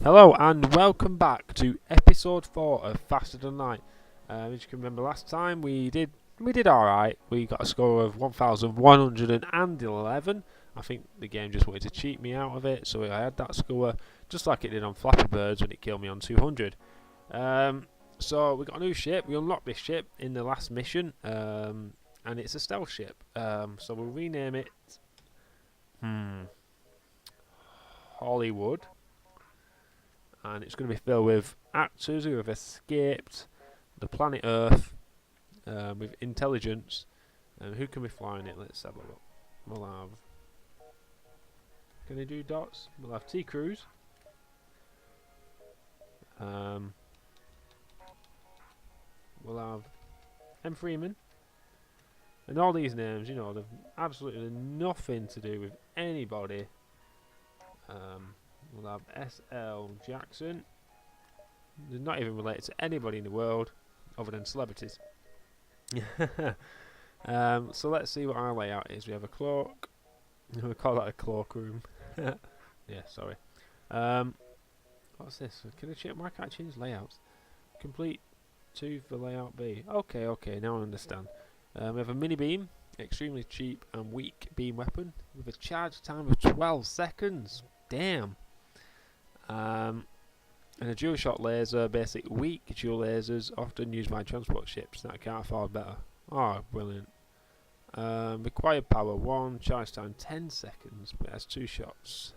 Hello and welcome back to episode 4 of Faster Than Light. As you can remember, last time we did alright. We got a score of 1,111. I think the game just wanted to cheat me out of it, so I had that score just like it did on Flappy Birds when it killed me on 200. So we got a new ship. We unlocked this ship in the last mission, and it's a stealth ship. So we'll rename it Hollywood. And it's going to be filled with actors who have escaped the planet Earth with intelligence. And who can be flying it? Let's have a look. We'll have... Can they do dots? We'll have T. Cruz. We'll have M. Freeman. And all these names, you know, they've absolutely nothing to do with anybody. We'll have S.L. Jackson. They're not even related to anybody in the world other than celebrities. So let's see what our layout is. We have a cloak. We call that a cloakroom. Yeah, sorry. What's this? Why can't I change layouts? Complete 2 for layout B. Okay, now I understand. We have a mini beam, extremely cheap and weak beam weapon with a charge time of 12 seconds. Damn. And a dual shot laser, basic weak dual lasers, often used by transport ships that can't afford better. Oh, brilliant. Required power 1, charge time 10 seconds, but it has 2 shots.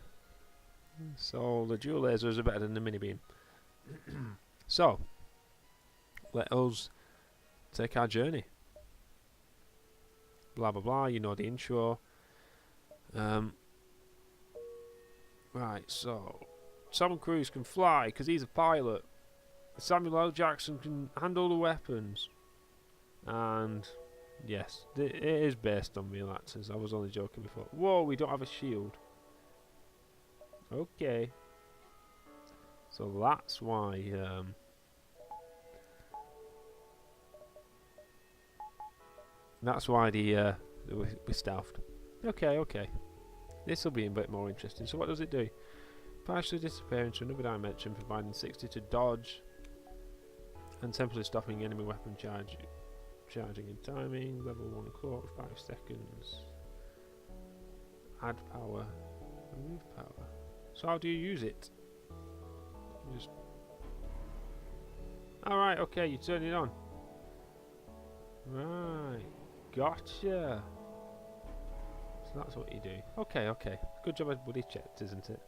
So the dual lasers are better than the mini beam. So, let us take our journey. Blah blah blah, you know the intro. Right, so Tom Cruise can fly because he's a pilot. Samuel L. Jackson can handle the weapons. And yes, it is based on real actors. I was only joking before. Whoa, we don't have a shield. Okay. So that's why we're stealthed. Okay. This will be a bit more interesting. So what does it do? Partially disappear into another dimension, providing 60 to dodge and temporarily stopping enemy weapon charging in timing. Level 1 clock, 5 seconds. Add power, remove power. So how do you use it? Just alright, okay, you turn it on. Right, gotcha. So that's what you do. Okay. Good job everybody checked, isn't it?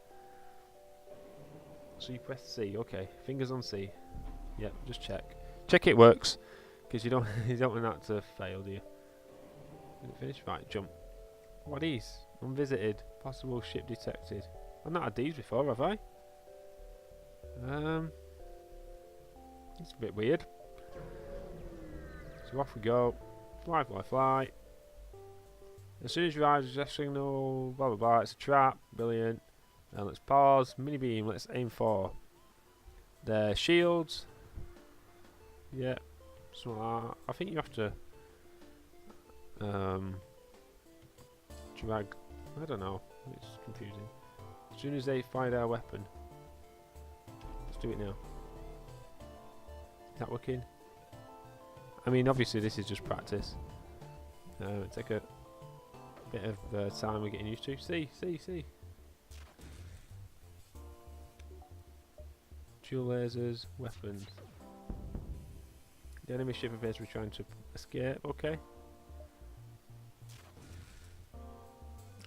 So you press C, okay. Fingers on C. Yep, just check. Check it works. Because you don't want that to fail, do you? Did it finish? Right, jump. What are these? Unvisited. Possible ship detected. I've not had these before, have I? It's a bit weird. So off we go. Fly. As soon as you arrive, there's a signal, blah blah blah, it's a trap, brilliant. And let's pause, mini beam, let's aim for the shields. Yeah, so I think you have to drag, I don't know, it's confusing. As soon as they fire their weapon, let's do it now. Is that working? I mean, obviously this is just practice. Take a bit of time we're getting used to. See. Dual lasers, weapons. The enemy ship appears to be trying to escape. Okay.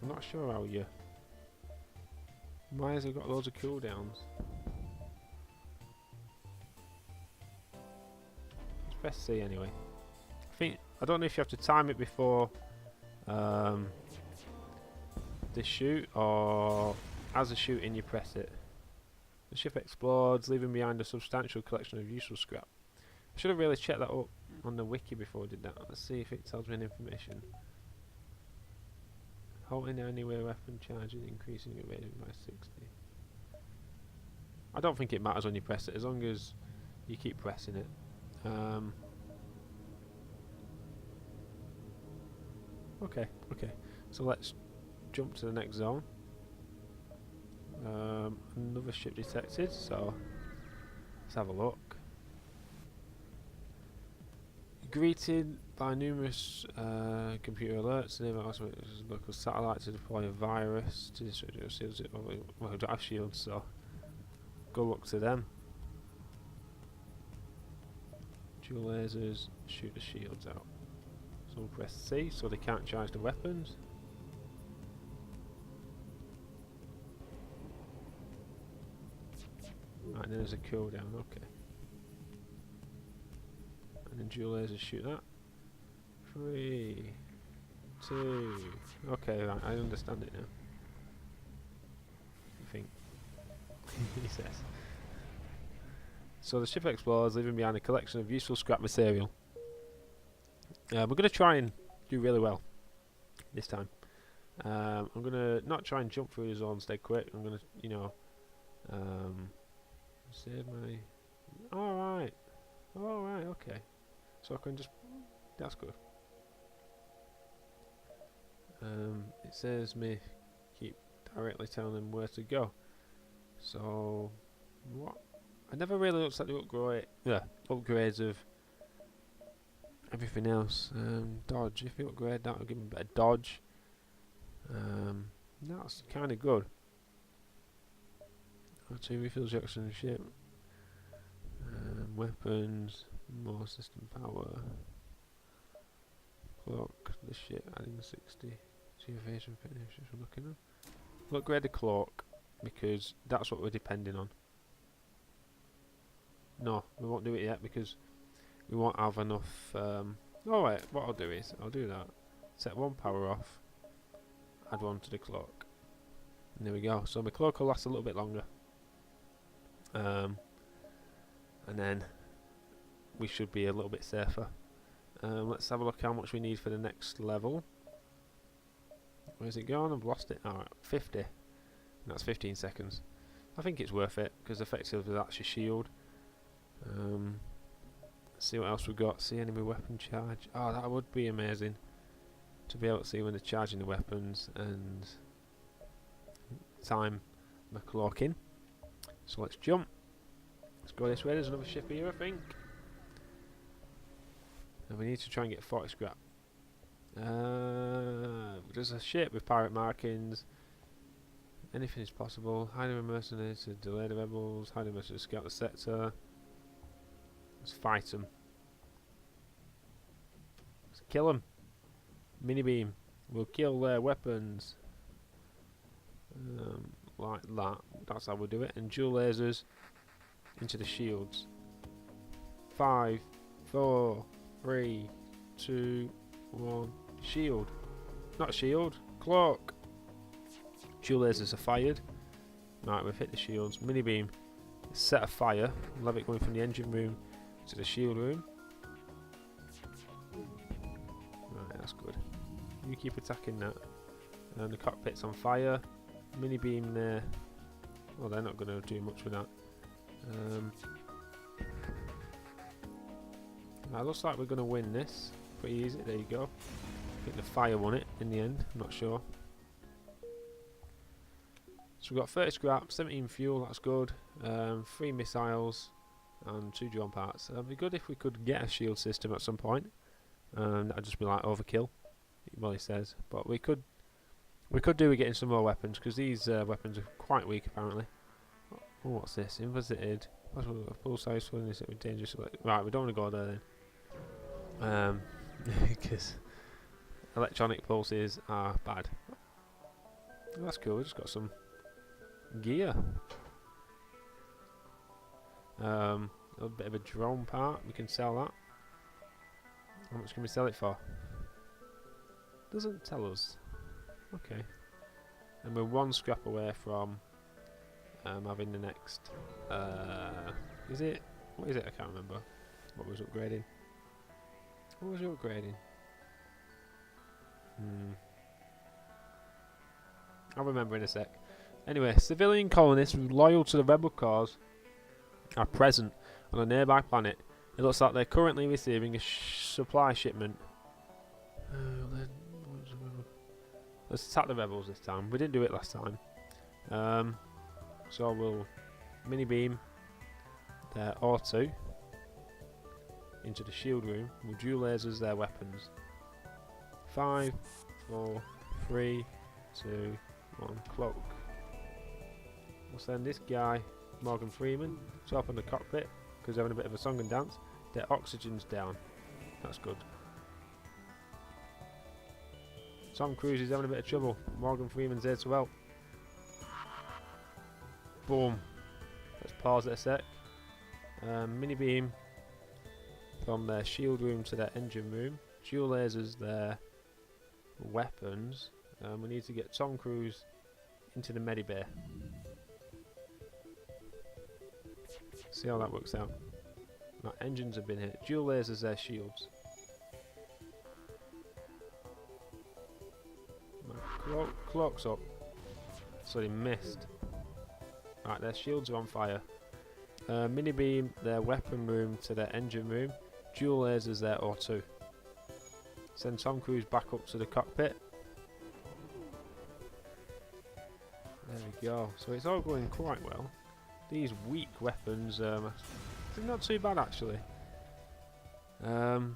I'm not sure how you... Why has it got loads of cooldowns? Let's press C anyway. I don't know if you have to time it before this shoot, or as a shooting you press it. The ship explodes, leaving behind a substantial collection of useful scrap. I should have really checked that up on the wiki before I did that. Let's see if it tells me any information. Halting anywhere weapon charges, increasing it rating by 60. I don't think it matters when you press it, as long as you keep pressing it. Okay. So let's jump to the next zone. Another ship detected, so let's have a look. Greeted by numerous computer alerts, local satellite to deploy a virus to destroy your shields. Well, we don't have shields, so good luck to them. Dual lasers shoot the shields out. So we'll press C so they can't charge the weapons. Right, then there's a cooldown, okay. And then dual lasers shoot that. 3, 2. Okay, right, I understand it now. I think. He says. So the ship explores, leaving behind a collection of useful scrap material. We're going to try and do really well this time. I'm going to not try and jump through the zones dead quick. I'm going to, you know, save my... Alright. Alright, okay. So I can just... That's good. It says me keep directly telling them where to go. So... What? I never really looked at the upgrades of everything else. Dodge. If you upgrade that, will give me better dodge. That's kind of good. R2 refills the oxygen ship. Weapons, more system power. Cloak, the ship, adding 60. Evasion finish, we're looking at. We'll upgrade the cloak because that's what we're depending on. No, we won't do it yet because we won't have enough. Alright, what I'll do is I'll do that. Set one power off, add one to the cloak. And there we go. So my cloak will last a little bit longer. And then we should be a little bit safer. Let's have a look how much we need for the next level. Where's it gone? I've lost it. Alright, 50. And that's 15 seconds. I think it's worth it because effectively that's your shield. Let's see what else we've got. See enemy weapon charge. Oh, that would be amazing to be able to see when they're charging the weapons and time my cloak in. So let's jump. Let's go this way. There's another ship here, I think. And we need to try and get 40 scrap. There's a ship with pirate markings. Anything is possible. Hiding mercenaries to delay the rebels. Hiding mercenaries to scout the sector. Let's fight them. Let's kill them. Mini beam. We'll kill their weapons. Like that. That's how we'll do it. And dual lasers into the shields. 5, 4, 3, 2, 1. Shield. Not shield. Cloak. Dual lasers are fired. Right, we've hit the shields. Mini beam. Set a fire. We'll have it going from the engine room to the shield room. Right, that's good. You keep attacking that. And the cockpit's on fire. Mini beam there. Well, they're not going to do much with that. It looks like we're going to win this. Pretty easy. There you go. I think the fire won it in the end. I'm not sure. So we've got 30 scrap, 17 fuel. That's good. 3 missiles and 2 drone parts. It'd be good if we could get a shield system at some point. That'd just be like overkill. Well, he says, but we could do with getting some more weapons because these weapons are quite weak apparently. Oh, what's this? Invisited. Full size one is it dangerous? Right, we don't want to go there then. Because electronic pulses are bad. Oh, that's cool. We just got some gear. A little bit of a drone part. We can sell that. How much can we sell it for? Doesn't tell us. Okay. And we're 1 scrap away from having the next. Is it? What is it? I can't remember. What was upgrading? What was you upgrading? I'll remember in a sec. Anyway, civilian colonists loyal to the rebel cause are present on a nearby planet. It looks like they're currently receiving a supply shipment. Let's attack the rebels this time. We didn't do it last time. So we'll mini beam their R2 into the shield room. We'll dual lasers their weapons. 5, 4, 3, 2, 1, cloak. We'll send this guy, Morgan Freeman, to open the cockpit because they're having a bit of a song and dance. Their oxygen's down. That's good. Tom Cruise is having a bit of trouble. Morgan Freeman's there to help. Boom. Let's pause it a sec. Mini beam from their shield room to their engine room. Dual lasers their weapons. We need to get Tom Cruise into the medibay. See how that works out. Now, engines have been hit. Dual lasers their shields. Cloak's up. So they missed. Right, their shields are on fire. Mini beam their weapon room to their engine room. Dual lasers their O2. Send Tom Cruise back up to the cockpit. There we go. So it's all going quite well. These weak weapons, they're not too bad actually. And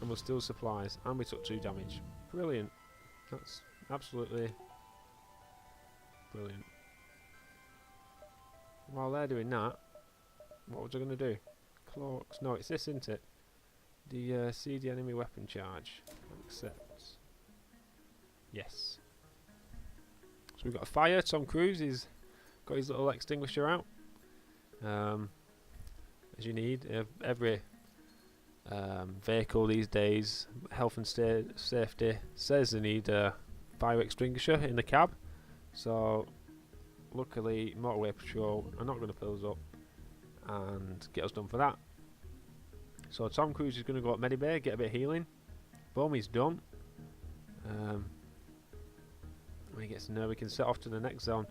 we'll steal supplies, and we took 2 damage. Brilliant. That's absolutely brilliant. While they're doing that, what was I going to do? Cloaks. No, it's this, isn't it? The see the enemy weapon charge. Accept. Yes. So we've got a fire. Tom Cruise is got his little extinguisher out. As you need. Every vehicle these days, health and safety says they need a fire extinguisher in the cab. So luckily Motorway Patrol are not going to fill us up and get us done for that. So Tom Cruise is going to go up medibay, get a bit of healing. Boom, he's done. When he gets in there, we can set off to the next zone.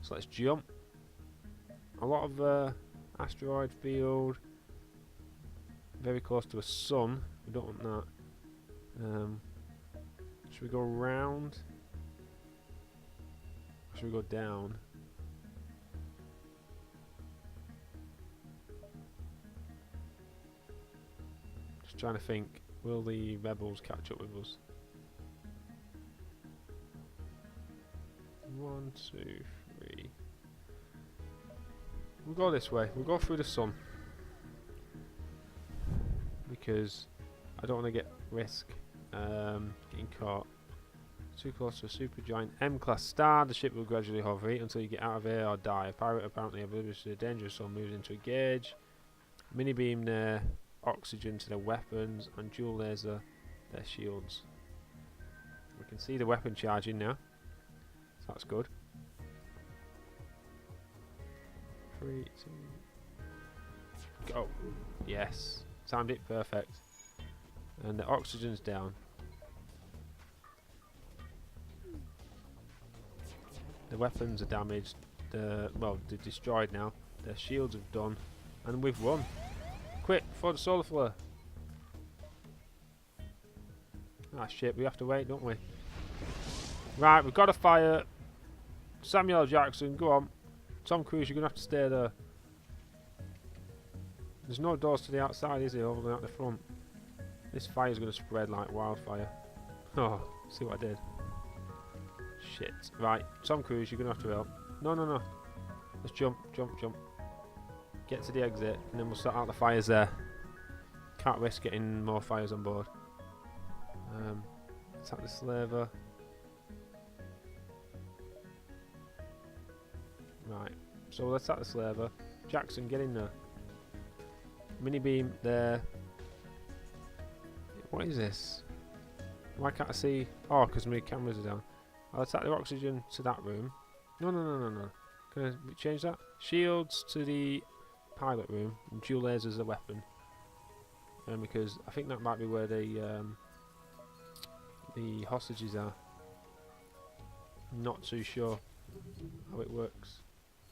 So let's jump. A lot of asteroid field, very close to a sun. We don't want that. Should we go round? Or should we go down? Just trying to think. Will the rebels catch up with us? 1, 2, 3. We'll go this way. We'll go through the sun. Because I don't want to get risk getting caught. Too close to a supergiant M-class star. The ship will gradually hover until you get out of here or die. A pirate apparently oblivious to the dangerous zone moves into a gauge. Mini beam their oxygen to their weapons and dual laser their shields. We can see the weapon charging now. So that's good. 3, 2, go. Yes. Timed it perfect. And the oxygen's down. The weapons are damaged. Well, they're destroyed now. Their shields have done. And we've won. Quick, for the solar flare. Ah shit, we have to wait, don't we? Right, we've got a fire. Samuel L. Jackson, go on. Tom Cruise, you're going to have to stay there. There's no doors to the outside, is there? Over out the front. This fire's going to spread like wildfire. Oh, see what I did? Shit. Right, Tom Cruise, you're going to have to help. No, no, no. Let's jump, jump, jump. Get to the exit, and then we'll start out the fires there. Can't risk getting more fires on board. Attack the slaver. Right, so let's attack the slaver. Jackson, get in there. Mini beam there. What is this? Why can't I see? Oh, because my cameras are down. I'll attack the oxygen to that room. No, no, no, no, no. Can I change that? Shields to the pilot room and dual lasers a weapon. Because I think that might be where the hostages are. I'm not too sure how it works.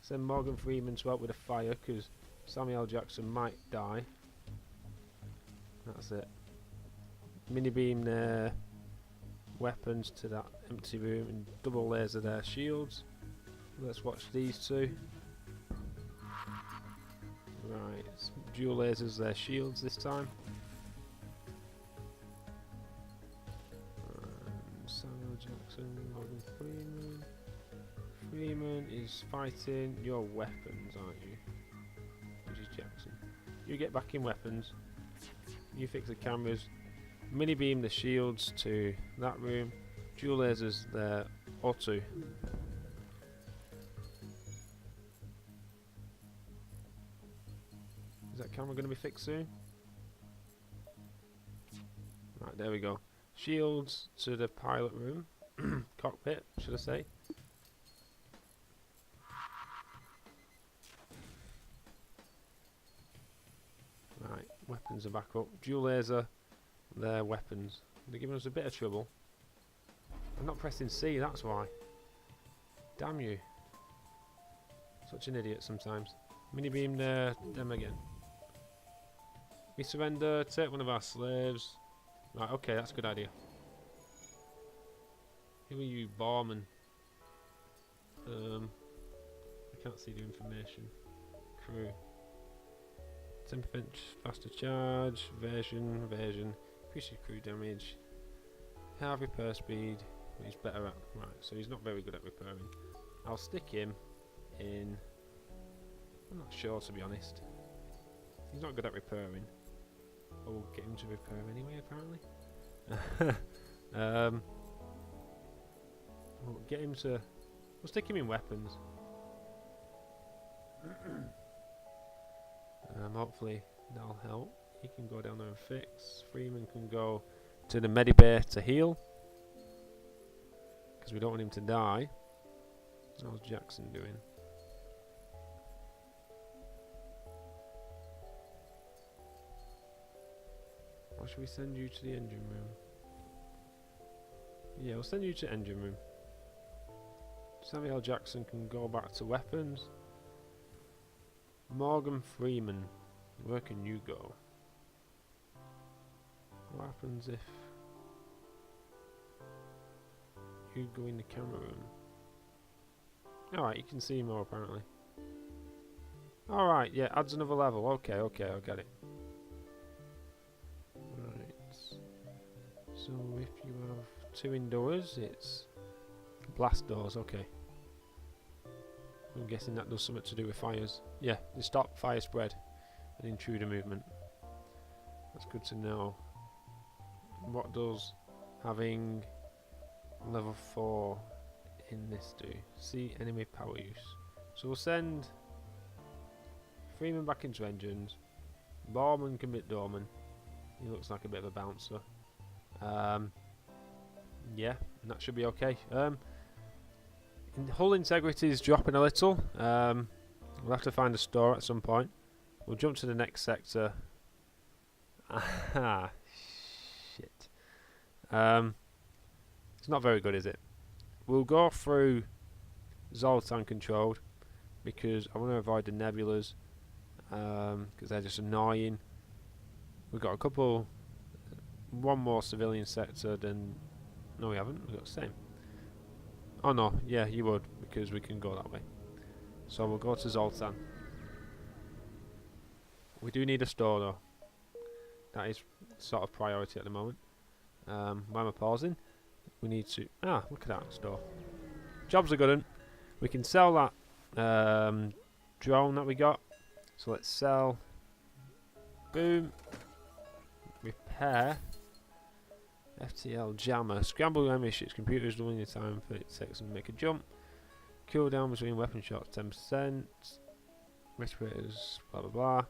Send Morgan Freeman to help with a fire because Samuel L. Jackson might die. That's it. Mini beam their weapons to that empty room and double laser their shields. Let's watch these two. Dual lasers, their shields this time. Samuel Jackson, Morgan Freeman. Freeman is fighting your weapons, aren't you? Which is Jackson. You get back in weapons. You fix the cameras. Mini beam the shields to that room. Dual lasers there. O2. Is that camera going to be fixed soon? Right, there we go. Shields to the pilot room. Cockpit, should I say. Right, weapons are back up. Dual laser, their weapons. They're giving us a bit of trouble. I'm not pressing C, that's why. Damn you. Such an idiot sometimes. Mini beam there, them again. We surrender, take one of our slaves. Right, okay, that's a good idea. Who are you, Barman? I can't see the information. Crew. 10% faster charge, evasion, increase your crew damage, half repair speed. He's better at, right, so he's not very good at repairing. I'll stick him in, I'm not sure to be honest. He's not good at repairing. But we'll get him to repair anyway apparently. We'll get him to, we'll stick him in weapons. Hopefully that'll help. He can go down there and fix. Freeman can go to the medibay to heal, because we don't want him to die. How's Jackson doing? Or should we send you to the engine room? Yeah, we'll send you to engine room. Samuel Jackson can go back to weapons. Morgan Freeman, where can you go? What happens if you go in the camera room? Alright, you can see more apparently. Alright, yeah, adds another level. Okay, I get it. Right. So if you have two indoors, it's blast doors, okay. I'm guessing that does something to do with fires. Yeah, they stop fire spread and intruder movement. That's good to know. What does having level 4 in this do? See enemy power use. So we'll send Freeman back into engines. Borman can be Dorman. He looks like a bit of a bouncer. Yeah, and that should be okay. Hull integrity is dropping a little. We'll have to find a store at some point. We'll jump to the next sector. Ah, shit. It's not very good, is it? We'll go through Zoltan controlled, because I want to avoid the nebulas, because they're just annoying. We've got a couple, one more civilian sector than, no we haven't, we've got the same. Oh no, yeah you would, because we can go that way. So we'll go to Zoltan. We do need a store though. That is sort of priority at the moment. Why am I pausing? We need to, look at that store. Jobs are good un. We can sell that drone that we got. So let's sell. Boom. Repair. FTL jammer. Scramble enemy ships. Computers doubling the time for it takes and make a jump. Cooldown between weapon shots 10%. Respirators, blah blah blah.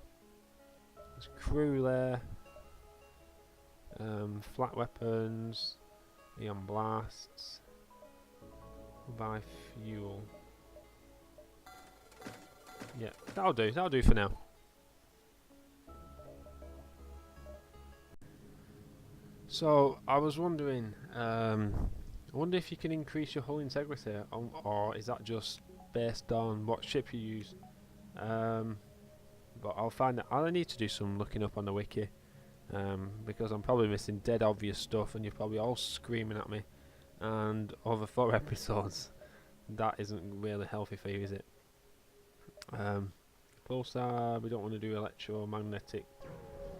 There's crew there. Flat weapons. Neon blasts. We'll buy fuel. Yeah, that'll do. That'll do for now. So I was wondering, I wonder if you can increase your hull integrity, or is that just based on what ship you use? But I'll find out. I need to do some looking up on the wiki, because I'm probably missing dead obvious stuff, and you're probably all screaming at me. And over 4 episodes, that isn't really healthy for you, is it? pulsar. We don't want to do electromagnetic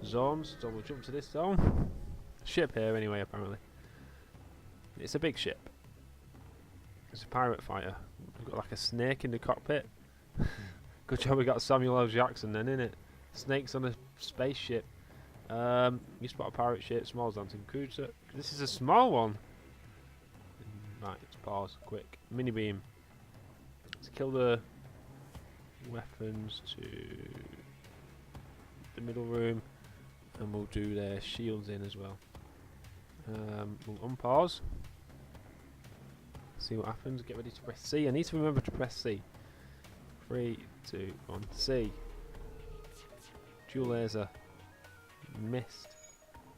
zones, so we'll jump to this zone. Ship here anyway, apparently. It's a big ship. It's a pirate fighter. We've got like a snake in the cockpit. Good job we got Samuel L. Jackson then, innit? Snakes on a spaceship. You spot a pirate ship, small anti-cruiser. This is a small one. Right, let's pause, quick. Mini beam. Let's kill the weapons to the middle room, and we'll do their shields in as well. We'll unpause. See what happens. Get ready to press C. I need to remember to press C. 3, 2, 1, C. Dual laser. Missed.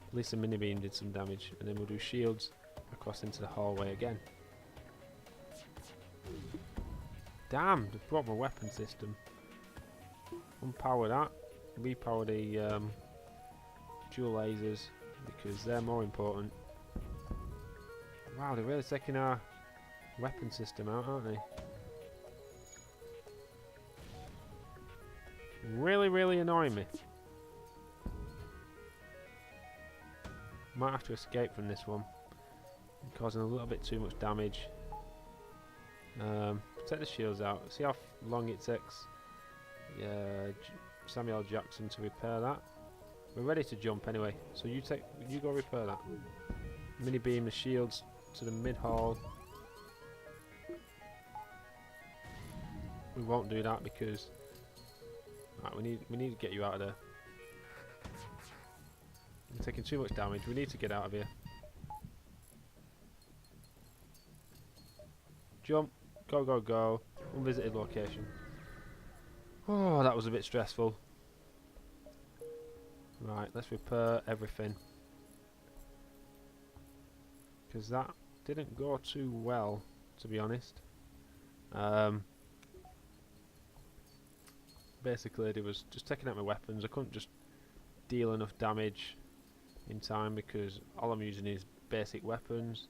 At least the mini beam did some damage, and then we'll do shields across into the hallway again. Damn, they've brought my weapon system. Unpower that. Repower the dual lasers because they're more important. Wow, they're really taking our weapon system out, aren't they? Really, really annoying me. Might have to escape from this one. I'm causing a little bit too much damage. Take the shields out. See how long it takes Samuel L. Jackson to repair that. We're ready to jump anyway, so you go repair that. Mini beam the shields to the mid hall. We won't do that because we need to get you out of there. You're taking too much damage. We need to get out of here. Jump. Go, go, go. Unvisited location. Oh, that was a bit stressful. Right, let's repair everything. Because that didn't go too well, to be honest. Basically, it was just taking out my weapons. I couldn't just deal enough damage in time because all I'm using is basic weapons.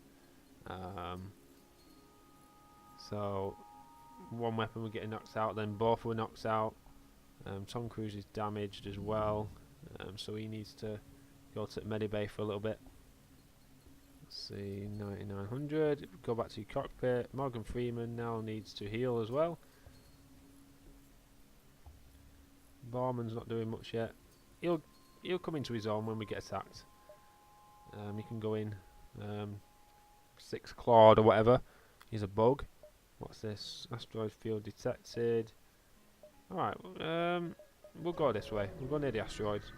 So one weapon was getting knocked out, then both were knocked out. Tom Cruise is damaged as well, so he needs to go to medibay for a little bit. Let's see, 9900. Go back to your cockpit. Morgan Freeman now needs to heal as well. Borman's not doing much yet. He'll come into his own when we get attacked. He can go in 6 clawed or whatever. He's a bug. What's this? Asteroid field detected. Alright, we'll go this way. We'll go near the asteroids.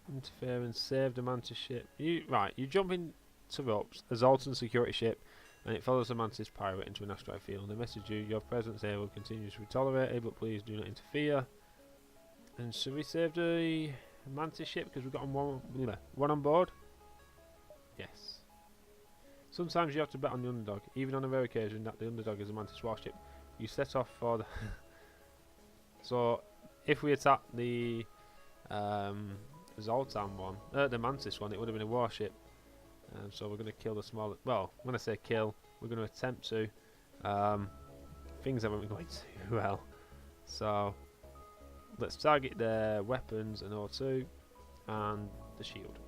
Interference, save the Mantis ship. You jump into ropes, a Zoltan security ship, and it follows the Mantis pirate into an asteroid field. They message you, your presence here will continue to be tolerated, but please do not interfere. And should we save the Mantis ship because we've got one on board? Yes. Sometimes you have to bet on the underdog, even on a rare occasion that the underdog is a Mantis warship. You set off for the... So, if we attack the Zoltan one, the Mantis one, it would have been a warship. So we're going to kill the smaller... Well, when I say kill, we're going to attempt to. Things haven't been going too well. So, let's target their weapons and O2 and the shield.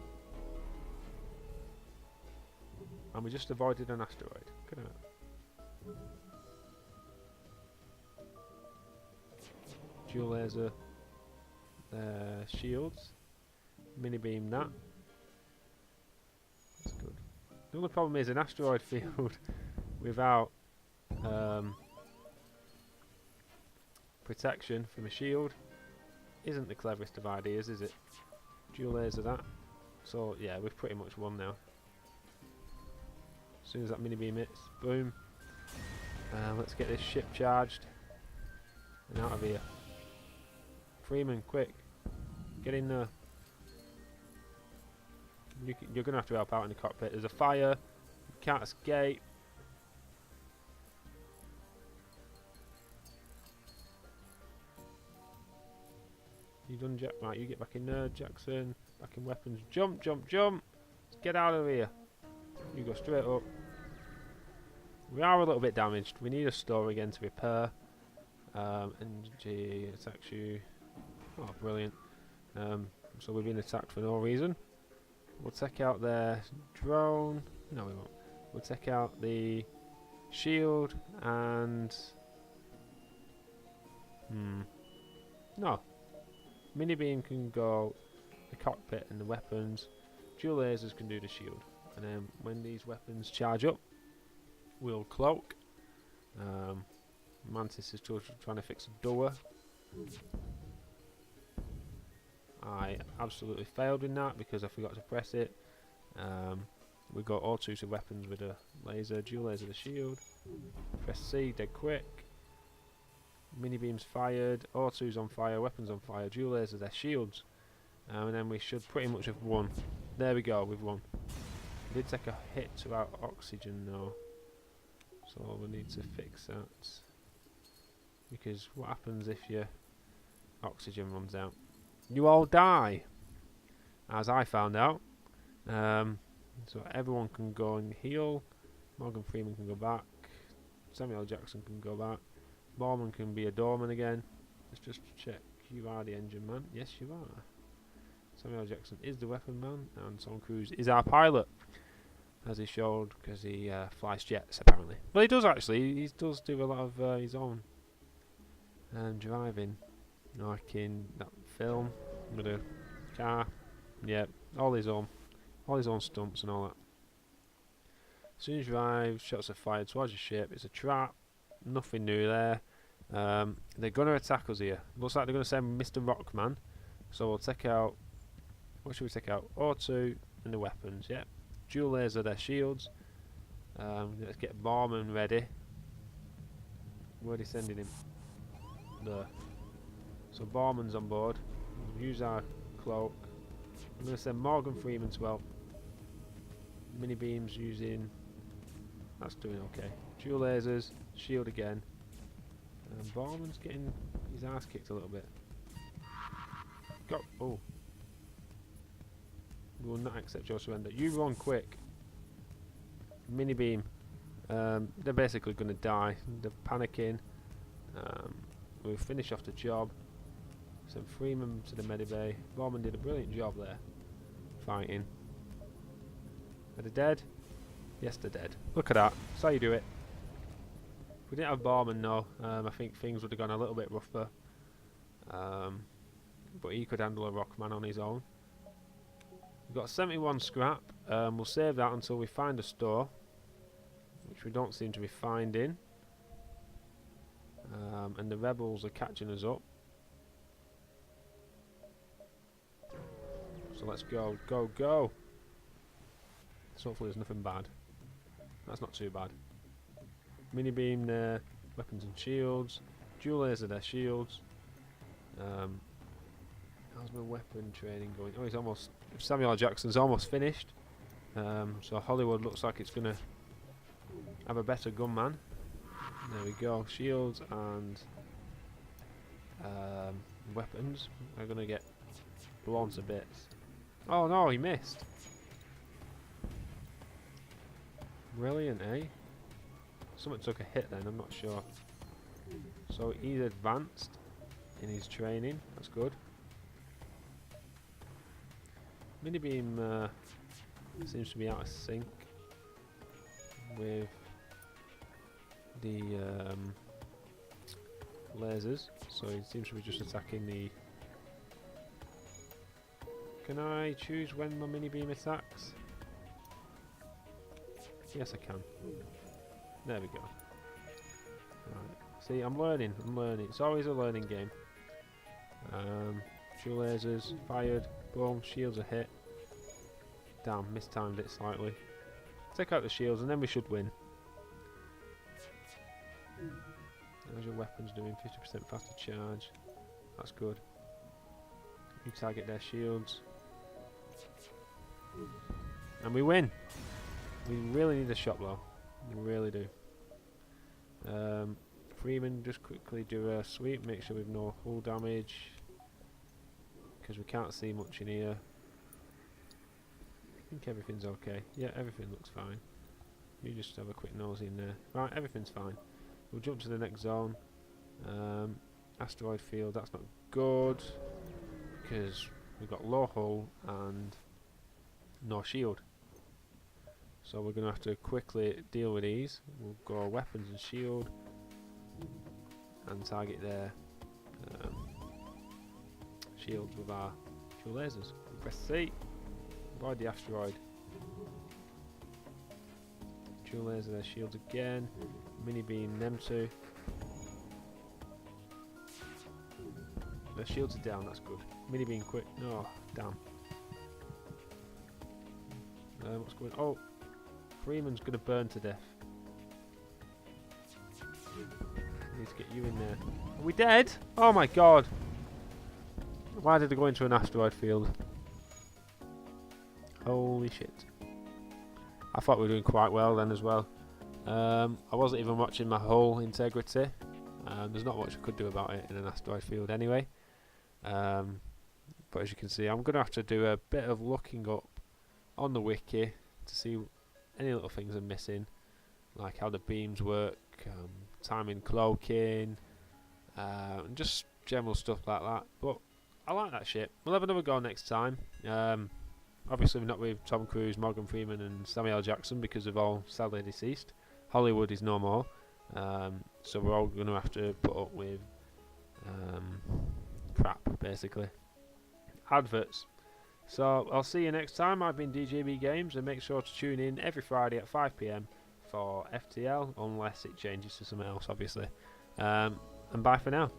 And we just avoided an asteroid. Good enough. Dual laser shields. Mini beam that. That's good. The only problem is an asteroid field without protection from a shield isn't the cleverest of ideas, is it? Dual laser that. So yeah, we've pretty much won now. As soon as that mini beam hits, boom. Let's get this ship charged and out of here. Freeman, quick, get in there. You're going to have to help out in the cockpit. There's a fire. You can't escape. You done, Jack? Right, you get back in there, Jackson. Back in weapons. Jump, jump, jump. Let's get out of here. You go straight up. We are a little bit damaged. We need a store again to repair. Energy attacks you. Oh, brilliant. So we've been attacked for no reason. We'll take out their drone. No, we won't. We'll take out the shield and... No. Mini beam can go the cockpit and the weapons. Dual lasers can do the shield. And then when these weapons charge up, we'll cloak. Mantis is trying to fix a door. I absolutely failed in that because I forgot to press it. We got O2 to weapons with a laser, dual laser the shield. Press C, dead quick. Mini beams fired, O2's on fire, weapons on fire, dual laser their shields. And then we should pretty much have won. There we go, we've won. We did take a hit to our oxygen though. So we need to fix that. Because what happens if your oxygen runs out? You all die, as I found out. So everyone can go and heal. Morgan Freeman can go back. Samuel L. Jackson can go back. Borman can be a doorman again. Let's just check. You are the engine man. Yes, you are. Samuel L. Jackson is the weapon man, and Tom Cruise is our pilot, as he showed, because he flies jets apparently. Well, he does actually. He does do a lot of his own driving, like in that film with a car. Yeah, all his own stunts and all that. As soon as you arrive, shots are fired towards your ship. It's a trap. Nothing new there. They're going to attack us here. Looks like they're going to send Mr. Rockman. So we'll take out... What should we take out? O2 and the weapons, yeah. Dual laser their shields. Let's get Borman ready. Where are they sending him? There. So Borman's on board. We'll use our cloak. I'm going to send Morgan Freeman to help. Mini beams using... That's doing okay. Dual lasers, shield again. Borman's getting his ass kicked a little bit. Go! Oh. We will not accept your surrender. You run quick. Mini beam. They're basically going to die. They're panicking. We'll finish off the job. Send Freeman to the medibay. Borman did a brilliant job there. Fighting. Are they dead? Yes, they're dead. Look at that. That's how you do it. If we didn't have Borman, no, I think things would have gone a little bit rougher. But he could handle a Rockman on his own. We've got 71 scrap. We'll save that until we find a store, which we don't seem to be finding. And the rebels are catching us up. So let's go, go, go! So hopefully there's nothing bad. That's not too bad. Mini beam there, weapons and shields. Dual laser their shields. How's my weapon training going? Oh, he's almost... Samuel L. Jackson's almost finished. So Hollywood looks like it's going to have a better gunman. There we go. Shields and weapons are going to get blown to bits. Oh no, he missed. Brilliant, eh? Someone took a hit then, I'm not sure. So he's advanced in his training, that's good. Mini beam seems to be out of sync with the lasers, so he seems to be just attacking the... Can I choose when my mini beam attacks? Yes, I can. There we go. Right. See, I'm learning. It's always a learning game. Dual lasers fired. Boom. Shields are hit. Damn, mistimed it slightly. Take out the shields and then we should win. How's your weapons doing? 50% faster charge. That's good. You target their shields. And we win! We really need a shot blow. We really do. Freeman, just quickly do a sweep, make sure we've no hull damage. Because we can't see much in here. I think everything's okay. Yeah, everything looks fine. You just have a quick nose in there. Right, everything's fine. We'll jump to the next zone. Asteroid field, that's not good because we've got low hull and no shield. So we're going to have to quickly deal with these. We'll go weapons and shield and target their shields with our dual lasers. We'll press C, avoid the asteroid. Dual laser their shields again. Mini beam them two. Their shields are down, that's good. Mini beam quick. No, damn. What's going on? Oh, Freeman's gonna burn to death. Need to get you in there. Are we dead? Oh my god. Why did I go into an asteroid field? Holy shit. I thought we were doing quite well then as well. I wasn't even watching my hull integrity. There's not much I could do about it in an asteroid field anyway. But as you can see, I'm going to have to do a bit of looking up on the wiki to see any little things I'm missing, like how the beams work, timing cloaking, and just general stuff like that. But I like that shit. We'll have another go next time. Obviously not with Tom Cruise, Morgan Freeman and Samuel L. Jackson because they've all sadly deceased. Hollywood is no more. So we're all going to have to put up with crap, basically. Adverts. So I'll see you next time. I've been DJB Games, and make sure to tune in every Friday at 5 PM for FTL, unless it changes to something else, obviously. And bye for now.